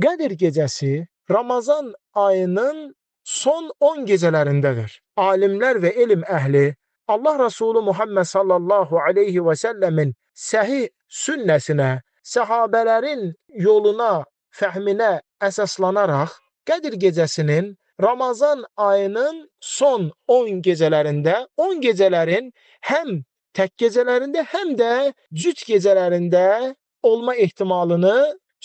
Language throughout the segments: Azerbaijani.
Qədir gecəsi Ramazan ayının son 10 gecələrindədir. Alimlər və elm əhli Allah Resulü Muhammed sallallahu aleyhi və səlləmin səhih sünnəsinə, səhabələrin yoluna, fəhminə əsaslanaraq Qədir gecəsinin Ramazan ayının son 10 gecələrində, 10 gecələrin həm tək gecələrində, həm də cüt gecələrində olma ehtimalını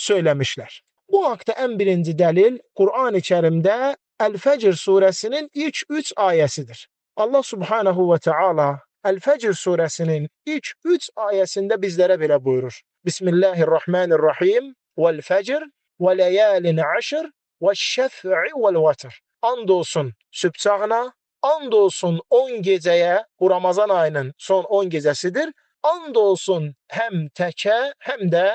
söyləmişlər. Bu haqda ən birinci dəlil Qur'an-ı Kərimdə Əl-Fəcr surəsinin ilk 3 ayəsidir. Allah Subhanahu və Teala Əl-Fəcr surəsinin ilk 3 ayəsində bizlərə belə buyurur. Bismillahirrahmanirrahim. Vəl-fəcr və ləyalin əşr vəş-şəf'i vəl-vətr. And olsun sübh çağına, and olsun 10 gecəyə, bu Ramazan ayının son 10 gecəsidir. And olsun həm təkə, həm də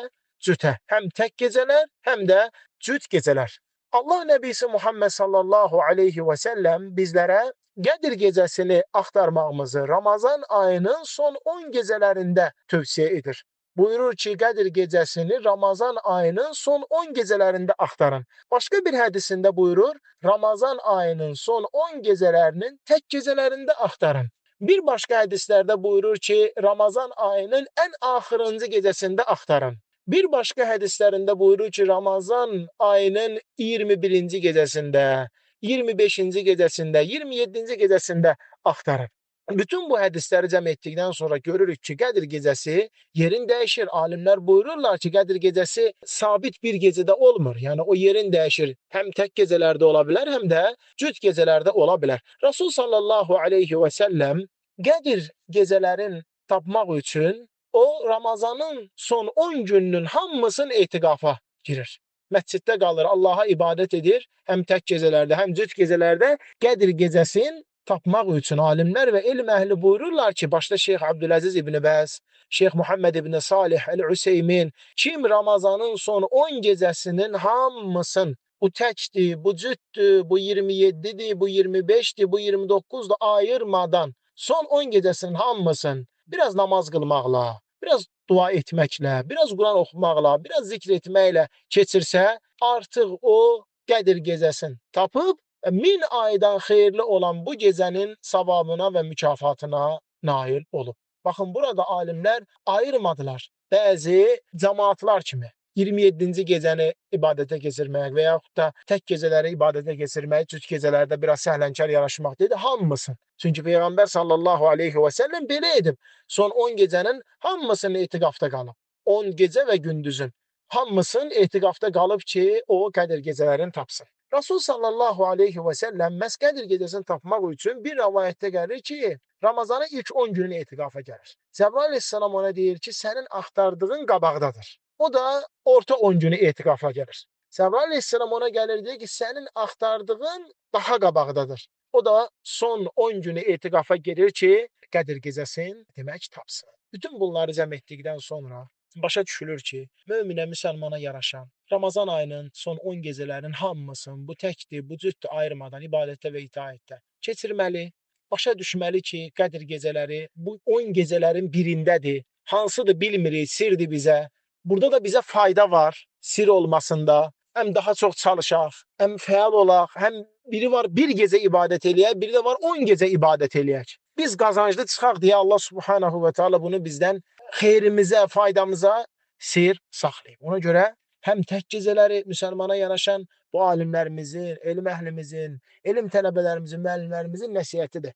cütə. Həm tək gecələr, həm də cüt gecələr. Allah Nəbisi Muhammed sallallahu aleyhi və səlləm bizlərə Qədir gecəsini axtarmağımızı Ramazan ayının son 10 gecələrində tövsiyə edir. Buyurur ki, Qədir gecəsini Ramazan ayının son 10 gecələrində axtarın. Başqa bir hədisində buyurur, Ramazan ayının son 10 gecələrinin tək gecələrində axtarın. Bir başqa hədislərdə buyurur ki, Ramazan ayının ən axırıncı gecəsində axtarın. Bir başqa hədislərində buyurur ki, Ramazan ayının 21-ci gecəsində, 25-ci gecəsində, 27-ci gecəsində axtarın. Bütün bu hədisləri cəm etdikdən sonra görürük ki, Qədir gecəsi yerin dəyişir. Alimlər buyururlar ki, Qədir gecəsi sabit bir gecədə olmur. Yəni o yerin dəyişir. Həm tək gecələrdə ola bilər, həm də cüt gecələrdə ola bilər. Rasul sallallahu aleyhi və səlləm Qədir gecələrin tapmaq üçün o Ramazanın son 10 gününün hamısını etiqafa girir. Məsciddə qalır, Allaha ibadət edir. Həm tək gecələrdə, həm cüt gecələrdə Qədir gecəsini tapmaq üçün alimlər və elm əhli buyururlar ki, başda Şeyx Abdüləziz İbn Bəz, Şeyx Muhammed İbn Salih Əl-Üseymin, kim Ramazanın son 10 gecəsinin hamısını, bu təkdir, bu cütdür, bu 27-dir, bu 25-dir, bu 29-dur ayırmadan son 10 gecəsinin hamısını biraz namaz qılmaqla, biraz dua etməklə, biraz Quran oxumaqla, biraz zikr etməklə keçirsə, artıq o Qədir gecəsini tapıb 1000 aydan xeyirli olan bu gecənin savabına və mükafatına nail olub. Baxın, burada alimlər ayırmadılar. Bəzi cəmaatlar kimi 27-ci gecəni ibadətə keçirmək və yaxud da tək gecələri ibadətə keçirmək, cüt gecələrdə biraz səhlənkar yaraşmaq dedi, hamısın. Çünki Peyğəmbər sallallahu aleyhi və səlləm belə edib. Son 10 gecənin hamısını etiqafda qalıb. 10 gecə və gündüzün hamısını etiqafda qalıb ki, o Qədir gecələrini tapsın. Rasul sallallahu aleyhi və səlləm məhz Qədir gecəsini tapmaq üçün bir rəvayətdə gəlir ki, Ramazanın ilk 10 günü etiqafa gəlir. Cəbrail əleyhissalam ona deyir ki, sənin axtardığın qabaqdadır. O da orta 10 günü etiqafa gəlir. Cəbrail əleyhissalam ona gəlir, deyir ki, sənin axtardığın daha qabaqdadır. O da son 10 günü etiqafa gelir ki, Qədir gecəsini demək tapsın. Bütün bunları cəm etdikdən sonra başa düşülür ki, möminə, müsəlmana yaraşan Ramazan ayının son 10 gecələrin hamısını bu təkdir, bu cütdür ayırmadan ibadətdə və itaətdə keçirməli. Başa düşməli ki, Qədir gecələri bu 10 gecələrin birindədir. Hansıdır bilmirik, sirdir bizə. Burada da bizə fayda var, sir olmasında. Həm daha çox çalışaq, həm fəal olaq, həm biri var bir gecə ibadət eləyək, biri də var 10 gecə ibadət eləyək. Biz qazanclı çıxaq deyə Allah Subhanahu və Teala bunu bizdən xeyrimizə, faydamıza sir saxlayıb. Ona görə həm tək gecələri müsəlmana yanaşan bu alimlərimizin, elm əhlimizin, elm tələbələrimizin, müəllimlərimizin nəsihətidir.